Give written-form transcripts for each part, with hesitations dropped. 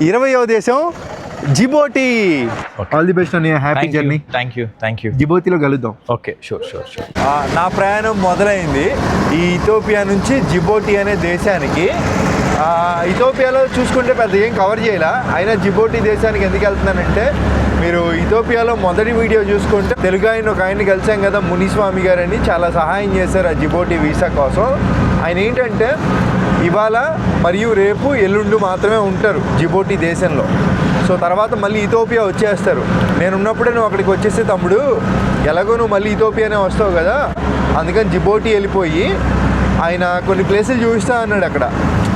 20వ దేశం Djibouti. All the best అని, happy journey. Thank you. జిబోటిలో కలుద్దాం. Okay, sure. నా ప్రయాణం మొదలైంది ఈ ఇథియోపియా నుంచి జిబోటి అనే దేశానికి. ఇథియోపియాలో చూసుకుంటే పెద్ద ఏం కవర్ చేయాల, అయినా జిబోటి దేశానికి ఎందుకు వెళ్తున్నానంటే, మీరు ఇథియోపియాలో మొదటి వీడియో చూసుకుంటే తెలుగు ఒక ఆయన్ని కలిసాం కదా, మునిస్వామి గారని, చాలా సహాయం చేశారు ఆ జిబోటి వీసా కోసం. ఆయన ఏంటంటే ఇవాళ మరియు రేపు ఎల్లుండి మాత్రమే ఉంటారు జిబోటి దేశంలో. సో తర్వాత మళ్ళీ ఇథియోపియా వచ్చేస్తారు. నేను ఉన్నప్పుడే నువ్వు అక్కడికి వచ్చేస్తే తమ్ముడు, ఎలాగో నువ్వు మళ్ళీ ఇథియోపియానే వస్తావు కదా, అందుకని జిబోటి వెళ్ళిపోయి ఆయన కొన్ని ప్లేసులు చూపిస్తా అన్నాడు అక్కడ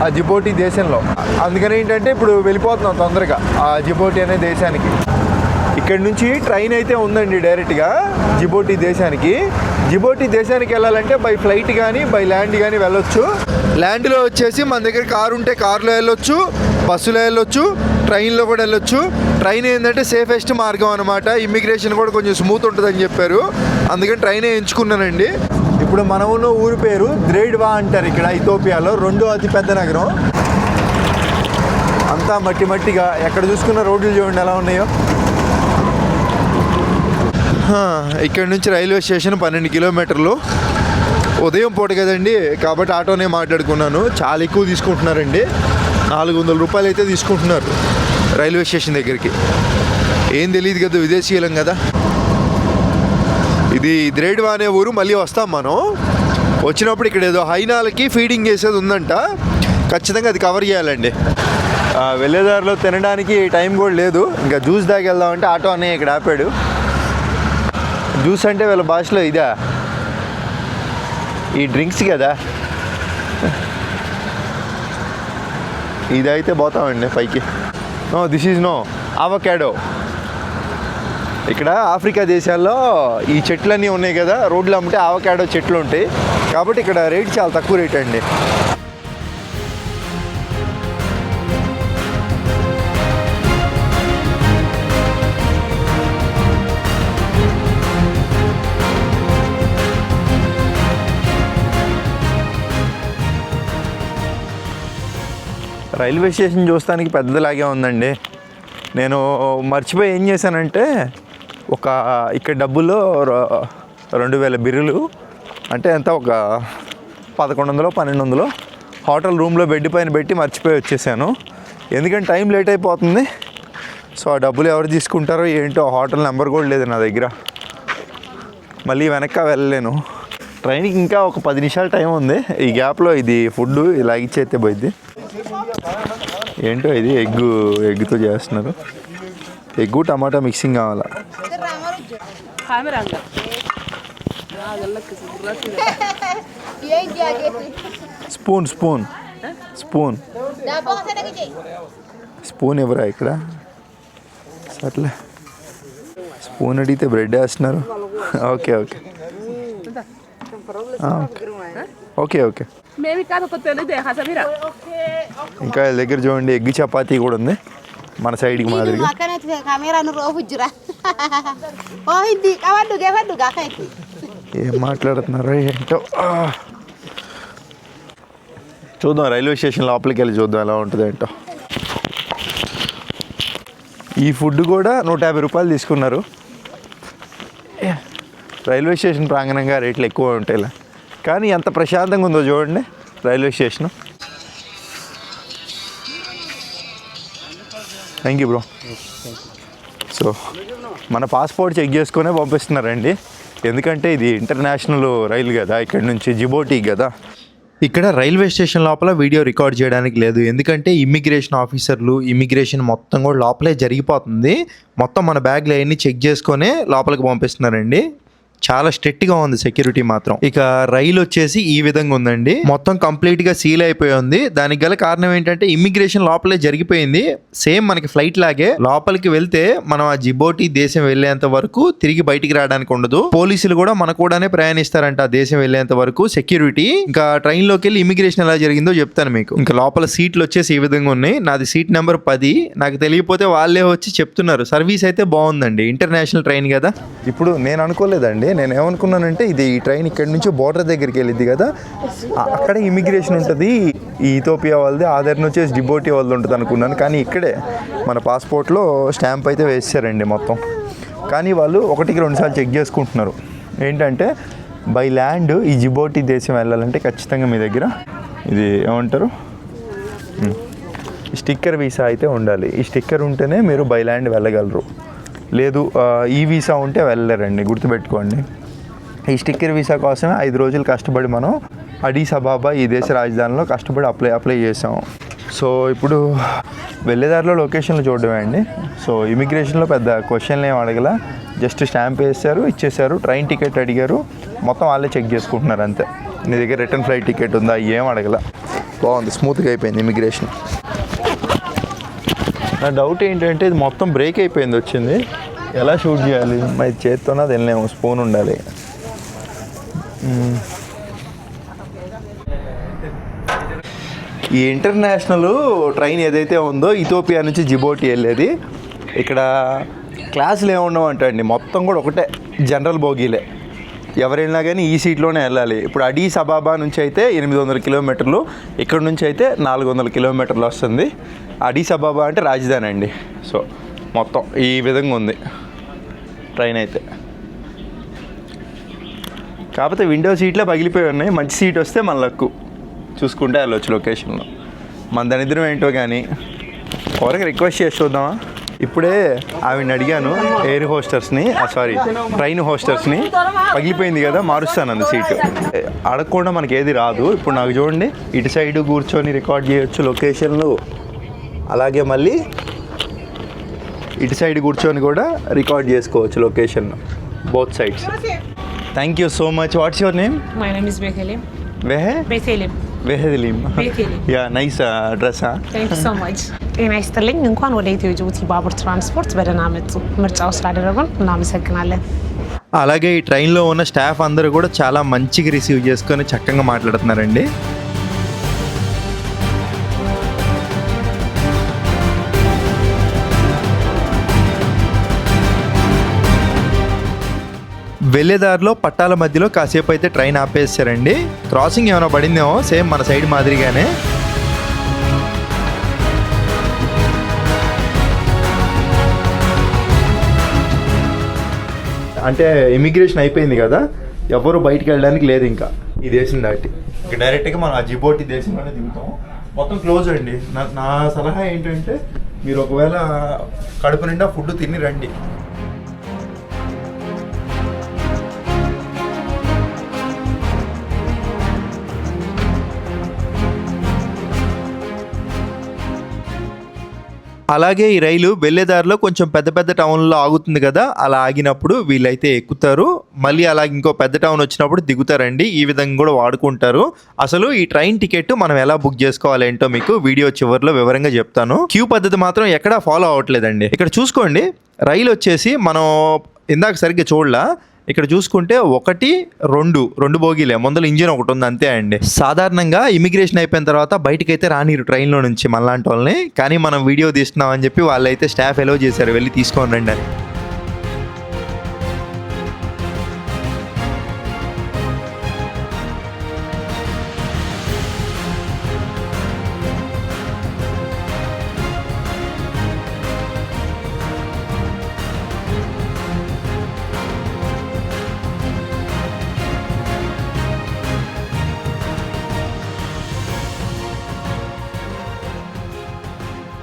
ఆ జిబోటి దేశంలో. అందుకని ఏంటంటే ఇప్పుడు వెళ్ళిపోతున్నాం తొందరగా ఆ జిబోటి అనే దేశానికి. ఇక్కడి నుంచి ట్రైన్ అయితే ఉందండి డైరెక్ట్గా జిబోటి దేశానికి. జిబోటి దేశానికి వెళ్ళాలంటే బై ఫ్లైట్ కానీ బై ల్యాండ్ కానీ వెళ్ళొచ్చు. ల్యాండ్లో వచ్చేసి మన దగ్గర కారు ఉంటే కారులో వెళ్ళొచ్చు, బస్సులో వెళ్ళొచ్చు, ట్రైన్లో కూడా వెళ్ళొచ్చు. ట్రైన్ ఏంటంటే సేఫెస్ట్ మార్గం అనమాట, ఇమ్మిగ్రేషన్ కూడా కొంచెం స్మూత్ ఉంటుందని చెప్పారు, అందుకని ట్రైనే ఎంచుకున్నానండి. ఇప్పుడు మనం ఉన్న ఊరి పేరు ద్రేడ్వా అంటారు ఇక్కడ ఇథియోపియాలో, రెండో అతిపెద్ద నగరం. అంతా మట్టిగా, ఎక్కడ చూసుకున్న రోడ్లు చూడండి ఎలా ఉన్నాయో. ఇక్కడ నుంచి రైల్వే స్టేషన్ 12 కిలోమీటర్లు. ఉదయం పూట కదండి కాబట్టి ఆటోనే మాట్లాడుకున్నాను. చాలా ఎక్కువ తీసుకుంటున్నారండి, 400 రూపాయలు అయితే తీసుకుంటున్నారు రైల్వే స్టేషన్ దగ్గరికి. ఏం తెలియదు కదా, విదేశీయులం కదా. ఇది ద్రేడ్వా అనే ఊరు. మళ్ళీ వస్తాం మనం. వచ్చినప్పుడు ఇక్కడ ఏదో హైనాలకి ఫీడింగ్ చేసేది ఉందంట, ఖచ్చితంగా అది కవర్ చేయాలండి. వెళ్ళేదారిలో తినడానికి టైం కూడా లేదు, ఇంకా జ్యూస్ దాకా వెళ్దామంటే ఆటో అన్నయ్య ఇక్కడ ఆపాడు. జ్యూస్ అంటే వీళ్ళ భాషలో ఇదా, ఈ డ్రింక్స్ కదా, ఇదైతే పోతామండి పైకి. No, this is no avocado. ఇక్కడ ఆఫ్రికా దేశాల్లో ఈ చెట్లన్నీ ఉన్నాయి కదా, రోడ్లు అమ్మితే అవకాడో చెట్లు ఉంటాయి కాబట్టి ఇక్కడ రేట్ చాలా తక్కువ రేట్ అండి. రైల్వే స్టేషన్ చూస్తానికి పెద్దలాగే ఉందండి. నేను మర్చిపోయి ఏం చేశానంటే, ఇక్కడ డబ్బుల్లో 2000 బిర్రులు అంటే ఎంత, ఒక 1100-1200 హోటల్ రూమ్లో బెడ్ పైన పెట్టి మర్చిపోయి వచ్చేసాను. ఎందుకంటే టైం లేట్ అయిపోతుంది. సో ఆ డబ్బులు ఎవరు తీసుకుంటారో ఏంటో, హోటల్ నెంబర్ కూడా లేదు నా దగ్గర. మళ్ళీ వెనక్కి వెళ్ళలేను. ట్రైన్కి ఇంకా ఒక 10 నిమిషాలు టైం ఉంది. ఈ గ్యాప్లో ఇది ఫుడ్ ఇలా ఇచ్చేస్తే పోయింది. ఏంటో ఇది ఎగ్గుతో చేస్తున్నారు. ఎగ్గు టమాటా మిక్సింగ్ కావాలా. స్పూన్ స్పూన్ స్పూన్ స్పూన్ ఎవరా ఇక్కడ? సర్లే, స్పూన్ అడిగితే బ్రెడ్ వేస్తున్నారు. Okay okay okay okay. ఇంకా దగ్గర చూడండి ఎగ్ చపాతీ కూడా ఉంది మన సైడ్కి మాదిరిగా. ఏం మాట్లాడుతున్నారో ఏంటో. చూద్దాం, రైల్వే స్టేషన్ లోపలికి వెళ్ళి చూద్దాం ఎలా ఉంటుంది ఏంటో. ఈ ఫుడ్ కూడా 150 రూపాయలు తీసుకున్నారు. రైల్వే స్టేషన్ ప్రాంగణంగా రేట్లు ఎక్కువ ఉంటాయి, కానీ ఎంత ప్రశాంతంగా ఉందో చూడండి railway station. Thank you bro. So మన పాస్పోర్ట్ చెక్ చేసుకునే పంపిస్తున్నారండి, ఎందుకంటే ఇది ఇంటర్నేషనల్ రైలు కదా, ఇక్కడ నుంచి జిబోటికి కదా. ఇక్కడ రైల్వే స్టేషన్ లోపల వీడియో రికార్డ్ చేయడానికి లేదు, ఎందుకంటే ఇమ్మిగ్రేషన్ ఆఫీసర్లు ఇమ్మిగ్రేషన్ మొత్తం కూడా లోపలే జరిగిపోతుంది. మొత్తం మన బ్యాగ్లు అవన్నీ చెక్ చేసుకొని లోపలికి పంపిస్తున్నారండి. చాలా స్ట్రిక్ట్గా ఉంది సెక్యూరిటీ మాత్రం. ఇక రైలు వచ్చేసి ఈ విధంగా ఉందండి, మొత్తం కంప్లీట్గా సీల్ అయిపోయి ఉంది. దానికి గల కారణం ఏంటంటే ఇమ్మిగ్రేషన్ లోపలే జరిగిపోయింది. సేమ్ మనకి ఫ్లైట్ లాగే లోపలికి వెళ్తే మనం ఆ జిబోటి దేశం వెళ్లేంత వరకు తిరిగి బయటికి రావడానికి ఉండదు. పోలీసులు కూడా మన కూడానే ప్రయాణిస్తారంట ఆ దేశం వెళ్లేంత వరకు సెక్యూరిటీ. ఇంకా ట్రైన్ లోకి వెళ్ళి ఇమ్మిగ్రేషన్ ఎలా జరిగిందో చెప్తాను మీకు. ఇంకా లోపల సీట్లు వచ్చేసి ఈ విధంగా ఉన్నాయి. నాది సీట్ నెంబర్ 10. నాకు తెలియకపోతే వాళ్ళే వచ్చి చెప్తున్నారు. సర్వీస్ అయితే బాగుందండి, ఇంటర్నేషనల్ ట్రైన్ కదా. ఇప్పుడు నేను అనుకోలేదండి నేను ఏమనుకున్నానంటే ఈ ట్రైన్ ఇక్కడి నుంచి బోర్డర్ దగ్గరికి వెళ్ళిద్ది కదా, అక్కడ ఇమిగ్రేషన్ ఉంటుంది, ఈ ఇథియోపియా వాళ్ళది, ఆధార్ వచ్చేసి జిబోటి వాళ్ళది ఉంటుంది అనుకున్నాను. కానీ ఇక్కడే మన పాస్పోర్ట్లో స్టాంప్ అయితే వేసారండి మొత్తం. కానీ వాళ్ళు 1-2 సార్లు చెక్ చేసుకుంటున్నారు. ఏంటంటే బై ల్యాండ్ ఈ జిబోటి దేశం వెళ్ళాలంటే ఖచ్చితంగా మీ దగ్గర ఇది ఏమంటారు స్టిక్కర్ వీసా అయితే ఉండాలి. ఈ స్టిక్కర్ ఉంటేనే మీరు బై ల్యాండ్ వెళ్ళగలరు. లేదు ఈ వీసా ఉంటే వెళ్ళలేరండి, గుర్తుపెట్టుకోండి. ఈ స్టిక్కర్ వీసా కోసమే 5 రోజులు కష్టపడి మనం అడీస్ అబాబా ఈ దేశ రాజధానిలో కష్టపడి అప్లై చేసాం. సో ఇప్పుడు వెళ్ళేదారిలో లొకేషన్లు చూడడమే అండి. సో ఇమిగ్రేషన్లో పెద్ద క్వశ్చన్లు ఏం అడగల, జస్ట్ స్టాంప్ వేసారు, ఇచ్చేసారు, ట్రైన్ టికెట్ అడిగారు, మొత్తం వాళ్ళే చెక్ చేసుకుంటున్నారు అంతే. నీ దగ్గర రిటర్న్ ఫ్లైట్ టికెట్ ఉందా ఏం అడగల. బాగుంది, స్మూత్గా అయిపోయింది ఇమిగ్రేషన్. నా డౌట్ ఏంటంటే ఇది మొత్తం బ్రేక్ అయిపోయింది, వచ్చింది ఎలా షూట్ చేయాలి? మరి చేత్తోనే తినలేము, స్పూన్ ఉండాలి. ఈ ఇంటర్నేషనల్ ట్రైన్ ఏదైతే ఉందో ఇథియోపియా నుంచి జిబోటి వెళ్ళేది, ఇక్కడ క్లాసులు ఏముండవు అంటండి, మొత్తం కూడా ఒకటే జనరల్ బోగీలే. ఎవరైనా కానీ ఈ సీట్లోనే వెళ్ళాలి. ఇప్పుడు అడీస్ అబాబా నుంచి అయితే 800 కిలోమీటర్లు, ఇక్కడ నుంచి అయితే 400 కిలోమీటర్లు వస్తుంది. అడీస్ అబాబా అంటే రాజధాని అండి. సో మొత్తం ఈ విధంగా ఉంది ట్రైన్ అయితే. కాకపోతే విండో సీట్లే పగిలిపోయి ఉన్నాయి. మంచి సీట్ వస్తే మన లక్కు, చూసుకుంటే వెళ్ళొచ్చు లొకేషన్లో. మన దరిద్రం ఏంటో కానీ ఎవరికి రిక్వెస్ట్ చేసి చూద్దామా? ఇప్పుడే ఆవిడని అడిగాను, ఎయిర్ హోస్టర్స్ని, ట్రైన్ హోస్టర్స్ని, పగిలిపోయింది కదా మారుస్తాను సీటు. అడగకుండా మనకి ఏది రాదు. ఇప్పుడు నాకు చూడండి, ఇటు సైడ్ కూర్చొని రికార్డ్ చేయొచ్చు లొకేషన్లు, అలాగే మళ్ళీ ఇటు సైడ్ కూర్చొని కూడా రికార్డ్ చేసుకోవచ్చు location, both sides. Thank you so much. What's your name? My name is Bethelim. Bethelim. ያ nice address. Thank you so much. ጤና ይስጥልኝ። እንኳን ወደ ኢትዮ ጅቡቲ ባቡር ትራንስፖርት በደህና መጡ። ምርጫው ስላደረጉን እናመሰግናለን። అలాగే ఈ ట్రైన్లో ఉన్న స్టాఫ్ అందరూ కూడా చాలా మంచిగా రిసీవ్ చేసుకొని చక్కగా మాట్లాడుతున్నారండి. వెళ్ళేదారిలో పట్టాల మధ్యలో కాసేపు అయితే ట్రైన్ ఆపేసారండి. క్రాసింగ్ ఏమైనా పడిందేమో, సేమ్ మన సైడ్ మాదిరిగానే. అంటే ఇమిగ్రేషన్ అయిపోయింది కదా, ఎవరు బయటికి వెళ్ళడానికి లేదు ఇంకా ఈ దేశం దాటి. ఇంకా డైరెక్ట్గా మనం ఆ జిబోటి దేశంలోనే దిగుతాం. మొత్తం క్లోజ్ అండి. నా సలహా ఏంటంటే మీరు ఒకవేళ కడుపు నిండా ఫుడ్ తిని రండి. అలాగే ఈ రైలు వెళ్ళేదారిలో కొంచెం పెద్ద పెద్ద టౌన్లో ఆగుతుంది కదా, అలా ఆగినప్పుడు వీళ్ళైతే ఎక్కుతారు, మళ్ళీ అలాగే ఇంకో పెద్ద టౌన్ వచ్చినప్పుడు దిగుతారండి. ఈ విధంగా కూడా వాడుకుంటారు. అసలు ఈ ట్రైన్ టికెట్ మనం ఎలా బుక్ చేసుకోవాలి ఏంటో మీకు వీడియో చివరిలో వివరంగా చెప్తాను. క్యూ పద్ధతి మాత్రం ఎక్కడా ఫాలో అవ్వట్లేదండి. ఇక్కడ చూసుకోండి, రైలు వచ్చేసి మనం ఇందాక సరిగ్గా చూడలా, ఇక్కడ చూసుకుంటే 1-2 బోగీలే, ముందర ఇంజిన్ ఒకటి ఉంది అంతే అండి. సాధారణంగా ఇమిగ్రేషన్ అయిపోయిన తర్వాత బయటకైతే రానిరు ట్రైన్లో నుంచి మనలాంటి వాళ్ళని, కానీ మనం వీడియో తీస్తున్నాం అని చెప్పి వాళ్ళైతే స్టాఫ్ ఎలో చేశారు, వెళ్ళి తీసుకొని రండి అని.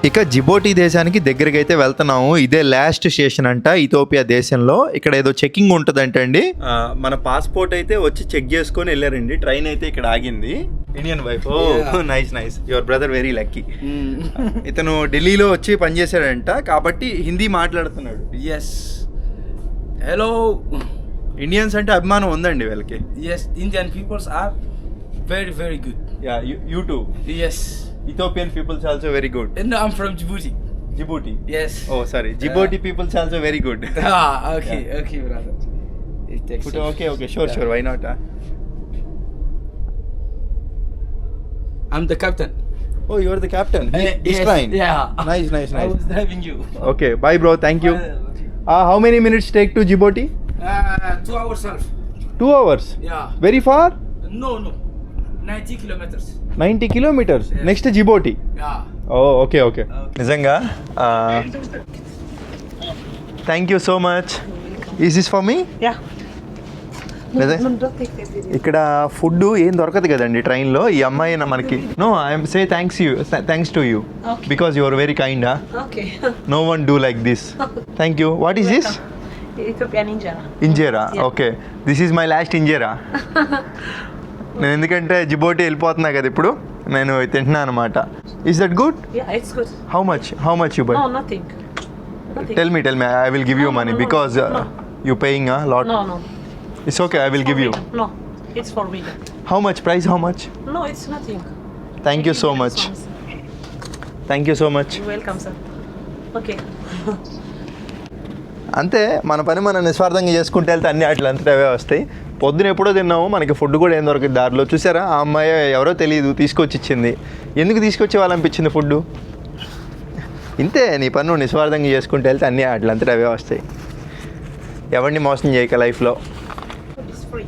ఇక జిబోటి దేశానికి దగ్గరికి అయితే వెళ్తున్నాము. ఇదే లాస్ట్ స్టేషన్ అంట ఇథియోపియా దేశంలో. ఇక్కడ ఏదో చెకింగ్ ఉంటుందంట అండి. మన పాస్పోర్ట్ అయితే వచ్చి చెక్ చేసుకొని వెళ్ళారండి. ట్రైన్ అయితే ఇక్కడ ఆగింది. Indian wife. Nice your brother very lucky. ఇతను ఢిల్లీలో వచ్చి పనిచేశాడంట కాబట్టి హిందీ మాట్లాడుతున్నాడు. Yes hello. ఇండియన్స్ అంటే అభిమానం ఉందండి వీళ్ళకి. Yes Indian peoples are very very good. Yeah you too. Yes Ethiopian peoples also very good. No, I'm from Djibouti. Djibouti? Yes. Oh, sorry. Djibouti peoples also very good. Okay, yeah. Okay, brother. Okay, sure, why not? I'm the captain. Oh, you're the captain? This yes, train? Yeah. Nice. I was driving you. Okay, bye bro, thank you. How many minutes take to Djibouti? 2 hours surf. 2 hours? Yeah. Very far? No. 90 kilometers. 90 kilometers. Yes. Next Djibouti. Yeah. Okay నిజంగా thank you so much. Is this for me? Yeah. ఇక్కడ food ఏం దొరకదు కదండి ట్రైన్లో. ఈ అమ్మాయి మనకి no I'm say thanks to you Okay. Because you are very kind. Okay. No one do like this. Thank you. What is this? Ethiopian injera. Injera. Yeah. Okay, this is my last injera. నేను ఎందుకంటే జిబోటి వెళ్ళిపోతున్నా కదా ఇప్పుడు, నేను తింటున్నాను అనమాట. Is that good? Yeah, it's good. How much you by? No, nothing. Tell me, I will give you money No. because No. you paying a lot. No. It's okay, I will give you. No, it's for vegan. How much price? How much? No, it's nothing. Thank you so much. Thank you so much. You're welcome, sir. Okay. అంతే, మన పని మనం నిస్వార్థంగా చేసుకుంటే వెళ్తే అన్ని అట్లా అంతటా అవే వస్తాయి. పొద్దున ఎప్పుడో తిన్నాము, మనకి ఫుడ్ కూడా ఏం దొరకదు దారిలో. చూసారా, ఆ అమ్మాయి ఎవరో తెలియదు తీసుకొచ్చి ఇచ్చింది. ఎందుకు తీసుకొచ్చే వాళ్ళనిపించింది ఫుడ్? ఇంతే, నీ పని నువ్వు నిస్వార్థంగా చేసుకుంటే వెళ్తే అన్నీ అట్లా అంతటా అవే వస్తాయి. ఎవరిని మోసం చేయక లైఫ్లో. It's free.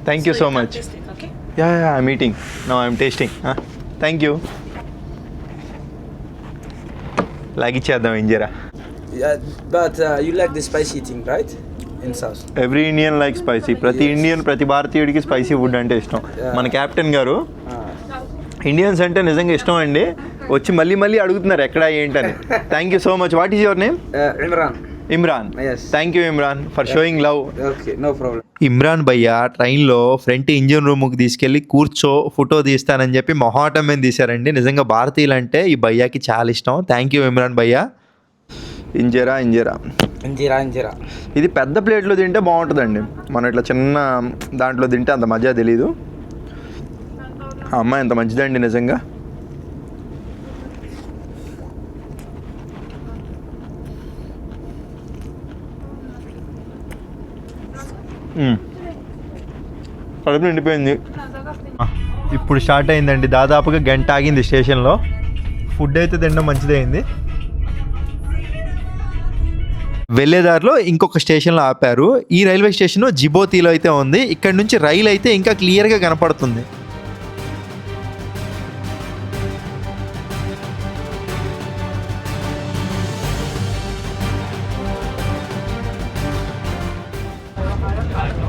Thank you so you can much. taste it, okay? Yeah, I'm eating. Now I'm tasting. Thank you. లాగిచ్చేద్దాం ఇంజరా. Yeah, but you like the spicy thing, right? In South. Every Indian like spicy. ప్రతి Indian, ప్రతి భారతీయుడికి spicy food అంటే ఇష్టం. మన captain గారు Indians అంటే నిజంగా ఇష్టం అండి. వచ్చి మళ్ళీ అడుగుతున్నారు ఎక్కడ ఏంటని. Thank you so much. What is your name? Imran. Yes. Thank you Imran for showing love. Okay, no problem. Imran భయ్య ట్రైన్లో ఫ్రంట్ ఇంజిన్ రూమ్కి తీసుకెళ్ళి కూర్చో ఫోటో తీస్తానని చెప్పి మొహాటం మీద తీశారండి. నిజంగా భారతీయులు అంటే ఈ భయ్యాకి చాలా ఇష్టం. థ్యాంక్ యూ ఇమ్రాన్ భయ్య. ఇంజరా. ఇది పెద్ద ప్లేట్లో తింటే బాగుంటుందండి. మనం ఇట్లా చిన్న దాంట్లో తింటే అంత మజా తెలీదు. ఆ అమ్మాయి ఎంత మంచిదండి నిజంగా. కడుపు నిండిపోయింది. ఇప్పుడు స్టార్ట్ అయిందండి. దాదాపుగా గంట ఆగింది స్టేషన్లో. ఫుడ్ అయితే తినడం మంచిదైంది. వెళ్ళేదారిలో ఇంకొక స్టేషన్లో ఆపారు. ఈ రైల్వే స్టేషన్ జిబోతిలో అయితే ఉంది. ఇక్కడ నుంచి రైలు అయితే ఇంకా క్లియర్గా కనపడుతుంది.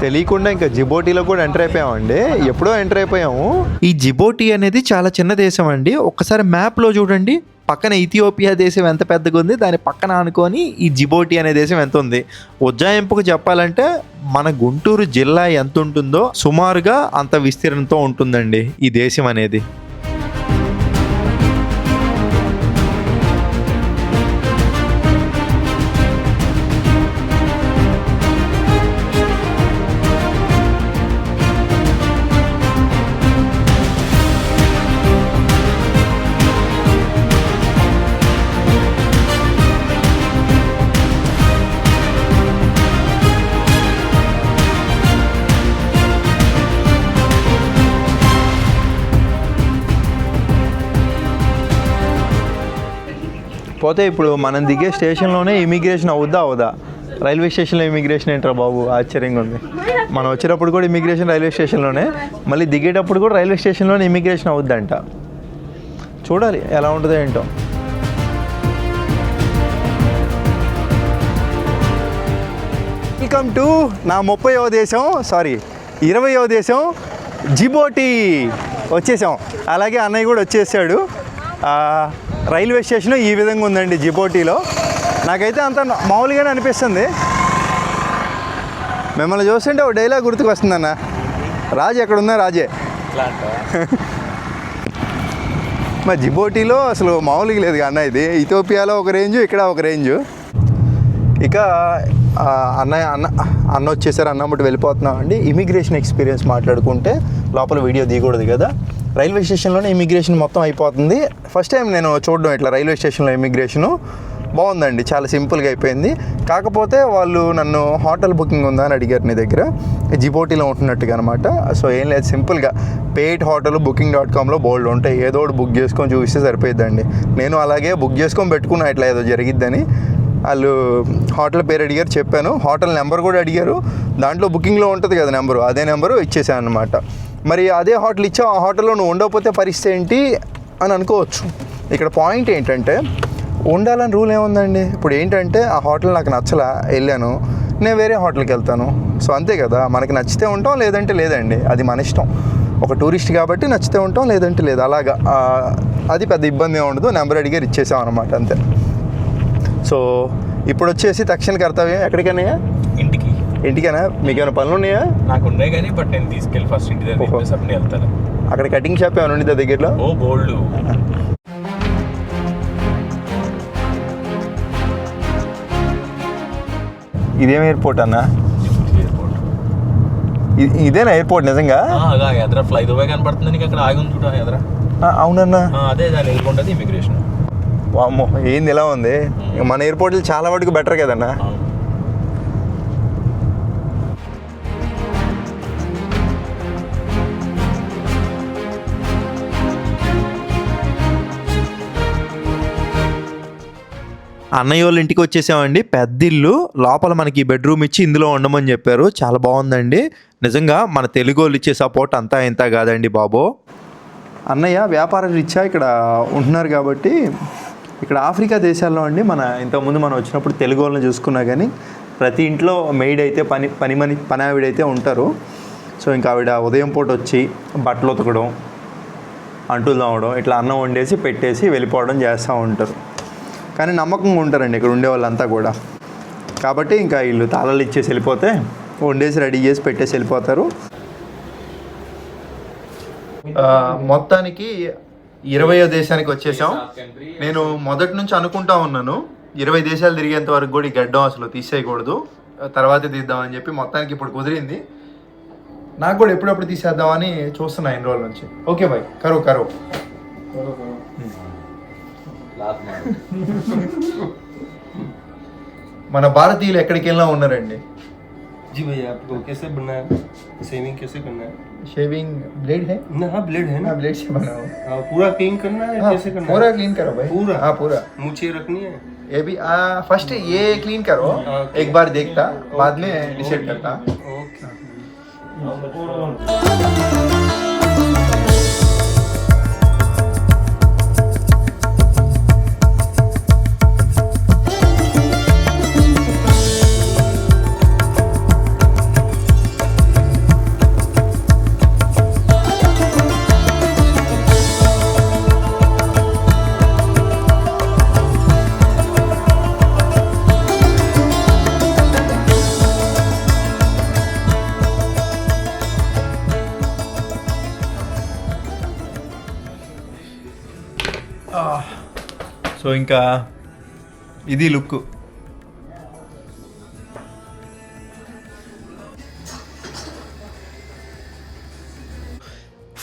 తెలియకుండా ఇంకా జిబోటీలో కూడా ఎంటర్ అయిపోయామండి. ఎప్పుడో ఎంటర్ అయిపోయాము. ఈ జిబోటీ అనేది చాలా చిన్న దేశం అండి. ఒక్కసారి మ్యాప్లో చూడండి, పక్కన ఇథియోపియా దేశం ఎంత పెద్దగా ఉంది, దాని పక్కన అనుకొని ఈ జిబోటీ అనే దేశం ఎంత ఉంది. ఉజ్జాయింపుకు చెప్పాలంటే మన గుంటూరు జిల్లా ఎంత ఉంటుందో సుమారుగా అంత విస్తీర్ణంతో ఉంటుందండి ఈ దేశం అనేది. పోతే ఇప్పుడు మనం దిగే స్టేషన్లోనే ఇమిగ్రేషన్ అవుదా? రైల్వే స్టేషన్లో ఇమిగ్రేషన్ ఏంట్రా బాబు, ఆశ్చర్యంగా ఉంది. మనం వచ్చేటప్పుడు కూడా ఇమిగ్రేషన్ రైల్వే స్టేషన్లోనే, మళ్ళీ దిగేటప్పుడు కూడా రైల్వే స్టేషన్లోనే ఇమిగ్రేషన్ అవుద్దంట. చూడాలి ఎలా ఉంటుందో ఏంటో. వెల్కమ్ టు నా 30వ దేశం, 20వ దేశం జిబోటీ వచ్చేసాం. అలాగే అన్నయ్య కూడా వచ్చేసాడు. రైల్వే స్టేషన్ ఈ విధంగా ఉందండి జిబోటీలో. నాకైతే అంత మామూలుగానే అనిపిస్తుంది. మిమ్మల్ని చూస్తుంటే ఒక డైలాగ్ గుర్తుకు వస్తుందన్న, రాజు ఎక్కడున్నా రాజే. మా జిబోటీలో అసలు మామూలుగా లేదు అన్న. ఇది ఇథియోపియాలో ఒక రేంజు, ఇక్కడ ఒక రేంజు. ఇక అన్న వచ్చేసారు. అన్నమ్మటి వెళ్ళిపోతున్నాం అండి. ఇమిగ్రేషన్ ఎక్స్పీరియన్స్ మాట్లాడుకుంటే లోపల వీడియో దిగకూడదు కదా. రైల్వే స్టేషన్లోనే ఇమిగ్రేషన్ మొత్తం అయిపోతుంది. ఫస్ట్ టైం నేను చూడడం ఇట్లా రైల్వే స్టేషన్లో ఇమిగ్రేషను. బాగుందండి, చాలా సింపుల్గా అయిపోయింది. కాకపోతే వాళ్ళు నన్ను హోటల్ బుకింగ్ ఉందా అని అడిగారు నీ దగ్గర. జిబోటీలో ఉంటున్నట్టుగా అనమాట. సో ఏం లేదు, సింపుల్గా పేట్ హోటల్ booking.comలో బోల్డ్ ఉంటాయి. ఏదో ఒకటి బుక్ చేసుకొని చూపిస్తే సరిపోయిద్దండి. నేను అలాగే బుక్ చేసుకొని పెట్టుకున్నా ఇట్లా ఏదో జరిగిద్దని. వాళ్ళు హోటల్ పేరు అడిగారు, చెప్పాను. హోటల్ నెంబర్ కూడా అడిగారు. దాంట్లో బుకింగ్లో ఉంటుంది కదా నెంబరు, అదే నెంబరు ఇచ్చేసాను అనమాట. మరి అదే హోటల్ ఇచ్చావు, ఆ హోటల్లో నువ్వు ఉండకపోతే పరిస్థితి ఏంటి అని అనుకోవచ్చు. ఇక్కడ పాయింట్ ఏంటంటే ఉండాలని రూల్ ఏముందండి. ఇప్పుడు ఏంటంటే ఆ హోటల్ నాకు నచ్చలా, వెళ్ళాను, నేను వేరే హోటల్కి వెళ్తాను. సో అంతే కదా, మనకి నచ్చితే ఉంటాం, లేదంటే లేదండి, అది మన ఇష్టం. ఒక టూరిస్ట్ కాబట్టి నచ్చితే ఉంటాం, లేదంటే లేదు. అలాగా అది పెద్ద ఇబ్బంది ఏమి ఉండదు. నెంబర్ అడిగారు, ఇచ్చేసాం అనమాట, అంతే. సో ఇప్పుడు వచ్చేసి తక్షణ కర్తవ్యం ఎక్కడికైనా? ఇంటికేనా? మీకు ఏమైనా పనులు ఉన్నాయా? నాకు ఉన్నాయి కానీ బట్ నేను తీసుకెళ్ళి ఫస్ట్ ఇంటి దగ్గర వెళ్తాను. అక్కడ కటింగ్ షాప్ ఏమైనా ఉండిద్దా దగ్గరలో? ఓ బోల్డ్. ఇదేం ఎయిర్పోర్ట్ అన్న? ఇదేనా ఎయిర్పోర్ట్ నిజంగా? ఎదరా ఫ్లై దుబాయ్ కనపడుతుంది నీకు, అక్కడ ఆగి ఉంది చూడ ఎదరా. అవునన్నా, అదే దాని ఎదుర్కొంటుంది ఇమిగ్రేషన్. వామ్మో, ఏంది ఇలా ఉంది? మన ఎయిర్పోర్ట్లు చాలా వాటికి బెటర్ కదన్నా. అన్నయ్య వాళ్ళ ఇంటికి వచ్చేసామండి. పెద్ద ఇల్లు, లోపల మనకి బెడ్రూమ్ ఇచ్చి ఇందులో ఉండమని చెప్పారు. చాలా బాగుందండి నిజంగా. మన తెలుగు వాళ్ళు ఇచ్చే సపోర్ట్ అంతా ఇంత కాదండి బాబు. అన్నయ్య వ్యాపార రీత్యా ఇక్కడ ఉంటున్నారు కాబట్టి, ఇక్కడ ఆఫ్రికా దేశాల్లో అండి, ఇంతకుముందు మనం వచ్చినప్పుడు తెలుగు వాళ్ళని చూసుకున్నా కానీ ప్రతి ఇంట్లో మెయిడ్ అయితే పని ఆవిడైతే ఉంటారు. సో ఇంకా ఆవిడ ఉదయం పూట వచ్చి బట్టలు ఉతకడం, అంటులు తోమడం, ఇట్లా అన్నం వండేసి పెట్టేసి వెళ్ళిపోవడం చేస్తూ ఉంటారు. కానీ నమ్మకంగా ఉంటారండి ఇక్కడ ఉండే వాళ్ళంతా కూడా. కాబట్టి ఇంకా వీళ్ళు తాళాలు ఇచ్చేసి వెళ్ళిపోతే వండేసి రెడీ చేసి పెట్టేసి వెళ్ళిపోతారు. మొత్తానికి 20వ దేశానికి వచ్చేసాం. నేను మొదటి నుంచి అనుకుంటా ఉన్నాను 20 దేశాలు తిరిగేంత వరకు కూడా ఈ గడ్డం అసలు తీసేయకూడదు, తర్వాతే తీద్దామని చెప్పి. మొత్తానికి ఇప్పుడు కుదిరింది. నాకు కూడా ఎప్పుడప్పుడు తీసేద్దామని చూస్తున్నా ఎన్ని రోజుల నుంచి. ఓకే బాయ్, కరో మన భారతీయులు ఎక్కడికి వెళ్ళినా ఉన్నారండి. जी भैया, आपको कैसे बनना है? शेविंग कैसे करना है? शेविंग ब्लेड है ना? हाँ ब्लेड है ना, ब्लेड से बना हुआ। हाँ, पूरा क्लीन करना है, कैसे करना पूरा है? क्लीन करो भाई, पूरा? हाँ पूरा। मूछें रखनी है? ये भी फर्स्ट ये क्लीन करो, एक बार देखता, बाद में डिसाइड करता। ओके। సో ఇంకా ఇది లుక్.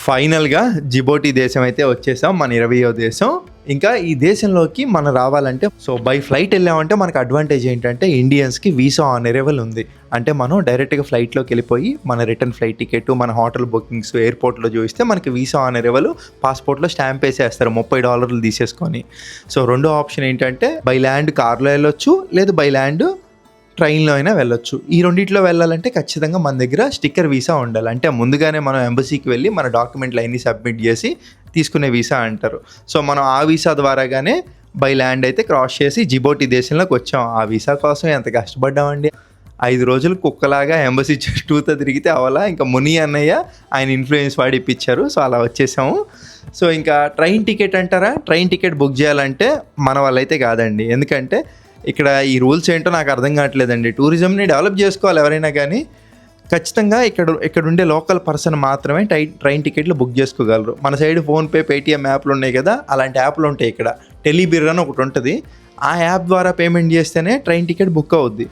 ఫైనల్గా జిబోటి దేశం అయితే వచ్చేసాం, మన 20వ దేశం. ఇంకా ఈ దేశంలోకి మనం రావాలంటే సో బై ఫ్లైట్ వెళ్ళామంటే మనకు అడ్వాంటేజ్ ఏంటంటే ఇండియన్స్కి వీసా ఆన్ అరైవల్ ఉంది. అంటే మనం డైరెక్ట్గా ఫ్లైట్లోకి వెళ్ళిపోయి మన రిటర్న్ ఫ్లైట్ టికెట్, మన హోటల్ బుకింగ్స్ ఎయిర్పోర్ట్లో చూపిస్తే మనకి వీసా ఆన్ అరైవల్ పాస్పోర్ట్లో స్టాంప్ వేసేస్తారు $30 తీసేసుకొని. సో రెండో ఆప్షన్ ఏంటంటే బై ల్యాండ్ కార్లో వెళ్ళొచ్చు, లేదు బై ల్యాండ్ ట్రైన్లో అయినా వెళ్ళొచ్చు. ఈ రెండిట్లో వెళ్ళాలంటే ఖచ్చితంగా మన దగ్గర స్టిక్కర్ వీసా ఉండాలి. అంటే ముందుగానే మనం ఎంబసీకి వెళ్ళి మన డాక్యుమెంట్లు అన్నీ సబ్మిట్ చేసి తీసుకునే వీసా అంటారు. సో మనం ఆ వీసా ద్వారాగానే బై ల్యాండ్ అయితే క్రాస్ చేసి జిబోటి దేశంలోకి వచ్చాం. ఆ వీసా కోసం ఎంత కష్టపడ్డామండి. 5 రోజులు కుక్కలాగా ఎంబసీ చుట్టూతో తిరిగితే అవలా ఇంకా ముని అన్నయ్య ఆయన ఇన్ఫ్లుయెన్స్ వాడి ఇప్పించారు. సో అలా వచ్చేసాము. సో ఇంకా ట్రైన్ టికెట్ అంటారా, ట్రైన్ టికెట్ బుక్ చేయాలంటే మన వాళ్ళైతే కాదండి. ఎందుకంటే ఇక్కడ ఈ రూల్స్ ఏంటో నాకు అర్థం కావట్లేదండి. టూరిజంని డెవలప్ చేసుకోవాలి ఎవరైనా కానీ, ఖచ్చితంగా ఇక్కడ ఉండే లోకల్ పర్సన్ మాత్రమే ట్రైన్ టికెట్లు బుక్ చేసుకోగలరు. మన సైడ్ ఫోన్పే, పేటీఎం యాప్లు ఉన్నాయి కదా, అలాంటి యాప్లు ఉంటాయి. ఇక్కడ టెలిబిర్ అని ఒకటి ఉంటుంది. ఆ యాప్ ద్వారా పేమెంట్ చేస్తేనే ట్రైన్ టికెట్ బుక్ అవుద్ది.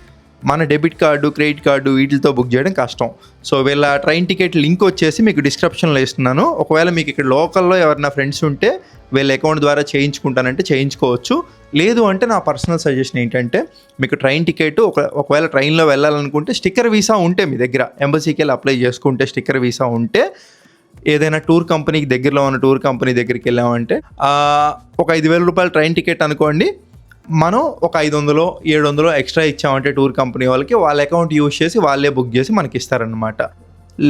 మన డెబిట్ కార్డు, క్రెడిట్ కార్డు వీటితో బుక్ చేయడం కష్టం. సో వీళ్ళ ట్రైన్ టికెట్ లింక్ వచ్చేసి మీకు డిస్క్రిప్షన్లో ఇస్తున్నాను. ఒకవేళ మీకు ఇక్కడ లోకల్లో ఎవరైనా ఫ్రెండ్స్ ఉంటే వీళ్ళ అకౌంట్ ద్వారా చేయించుకుంటానంటే చేయించుకోవచ్చు. లేదు అంటే నా పర్సనల్ సజెషన్ ఏంటంటే మీకు ట్రైన్ టికెట్ ఒకవేళ ట్రైన్లో వెళ్ళాలనుకుంటే స్టిక్కర్ వీసా ఉంటే మీ దగ్గర ఎంబసీకి వెళ్ళి అప్లై చేసుకుంటే స్టిక్కర్ వీసా ఉంటే ఏదైనా టూర్ కంపెనీకి దగ్గరలో ఉన్న టూర్ కంపెనీ దగ్గరికి వెళ్ళామంటే ఒక $5,000 ట్రైన్ టికెట్ అనుకోండి, మనం ఒక 500 700 ఎక్స్ట్రా ఇచ్చామంటే టూర్ కంపెనీ వాళ్ళకి వాళ్ళ అకౌంట్ యూజ్ చేసి వాళ్ళే బుక్ చేసి మనకి ఇస్తారనమాట.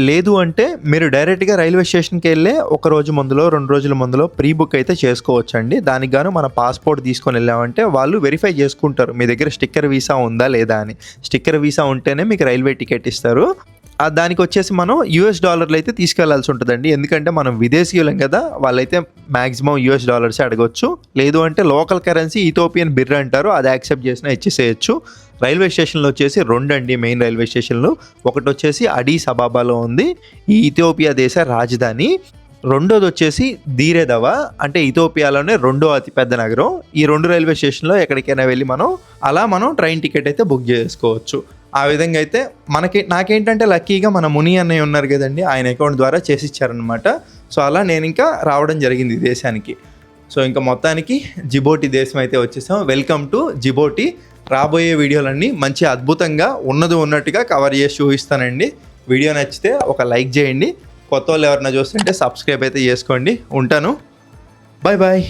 లేదు అంటే మీరు డైరెక్ట్గా రైల్వే స్టేషన్కి వెళ్ళే ఒక రోజు ముందులో 2 రోజుల ముందులో ప్రీ బుక్ అయితే చేసుకోవచ్చండి. దానికి గాను మన పాస్పోర్ట్ తీసుకొని వెళ్ళామంటే వాళ్ళు వెరిఫై చేసుకుంటారు మీ దగ్గర స్టిక్కర్ వీసా ఉందా లేదా అని. స్టిక్కర్ వీసా ఉంటేనే మీకు రైల్వే టికెట్ ఇస్తారు. దానికి వచ్చేసి మనం $US అయితే తీసుకెళ్లాల్సి ఉంటుందండి. ఎందుకంటే మనం విదేశీయులం కదా, వాళ్ళైతే మ్యాక్సిమం $US అడగొచ్చు. లేదు అంటే లోకల్ కరెన్సీ ఇథియోపియన్ బిర్ అంటారు, అది యాక్సెప్ట్ చేసినా ఇచ్చేసేయచ్చు. రైల్వే స్టేషన్లో వచ్చేసి 2 అండి మెయిన్ రైల్వే స్టేషన్లు. ఒకటి వచ్చేసి అడీస్ అబాబాలో ఉంది, ఈ ఇథియోపియా దేశ రాజధాని. రెండోది వచ్చేసి ధీరేదవా, అంటే ఇథియోపియాలోనే 2వ అతిపెద్ద నగరం. ఈ 2 రైల్వే స్టేషన్లో ఎక్కడికైనా వెళ్ళి మనం ట్రైన్ టికెట్ అయితే బుక్ చేసుకోవచ్చు. ఆ విధంగా అయితే నాకేంటంటే లక్కీగా మన ముని అన్నయ్య ఉన్నారు కదండి, ఆయన అకౌంట్ ద్వారా చేసి ఇచ్చారనమాట. సో అలా నేను ఇంకా రావడం జరిగింది ఈ దేశానికి. సో ఇంకా మొత్తానికి జిబోటి దేశం అయితే వచ్చేసాం. Welcome to Djibouti. రాబోయే వీడియోలన్నీ మంచి అద్భుతంగా ఉన్నట్టుగా కవర్ చేసి చూపిస్తానండి. వీడియో నచ్చితే ఒక లైక్ చేయండి. కొత్త వాళ్ళు ఎవరైనా చూస్తుంటే సబ్స్క్రైబ్ అయితే చేసుకోండి. ఉంటాను, బాయ్ బాయ్.